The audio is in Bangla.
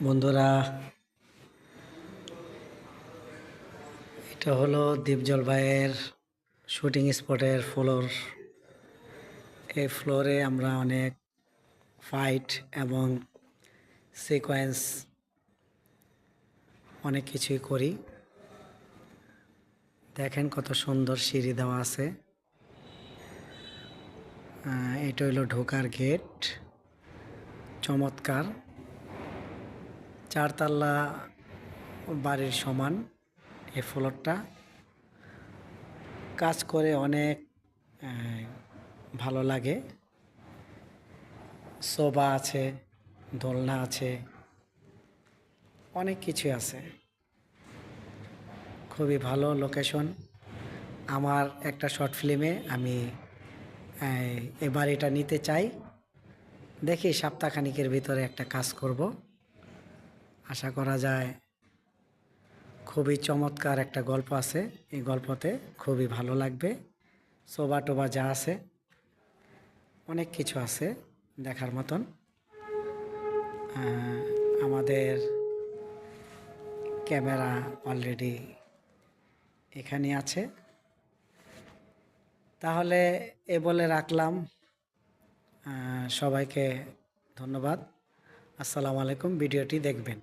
বন্ধুরা, এটা হলো দীপজল ভাইয়ের শুটিং স্পটের ফ্লোর। এই ফ্লোরে আমরা অনেক ফাইট এবং সিকোয়েন্স অনেক কিছুই করি। দেখেন কত সুন্দর সিঁড়ি দেওয়া আছে। এটা হলো ঢোকার গেট। চমৎকার, 4 তলা বাড়ির সমান এই ফ্লোরটা। কাজ করে অনেক ভালো লাগে। সোফা আছে, দোলনা আছে, অনেক কিছু আছে। খুবই ভালো লোকেশন। আমার একটা শর্ট ফিল্মে আমি এই বাড়িটা নিতে চাই। দেখি সপ্তাহখানিকের ভিতরে একটা কাজ করব। আশা করা যায় খুবই চমৎকার একটা গল্প আছে। এই গল্পতে খুবই ভালো লাগবে। সোফা টোবা যা আছে, অনেক কিছু আছে দেখার মতন। আমাদের ক্যামেরা অলরেডি এখানে আছে। তাহলে এ বলে রাখলাম। সবাইকে ধন্যবাদ। আসসালামু আলাইকুম। ভিডিওটি দেখবেন।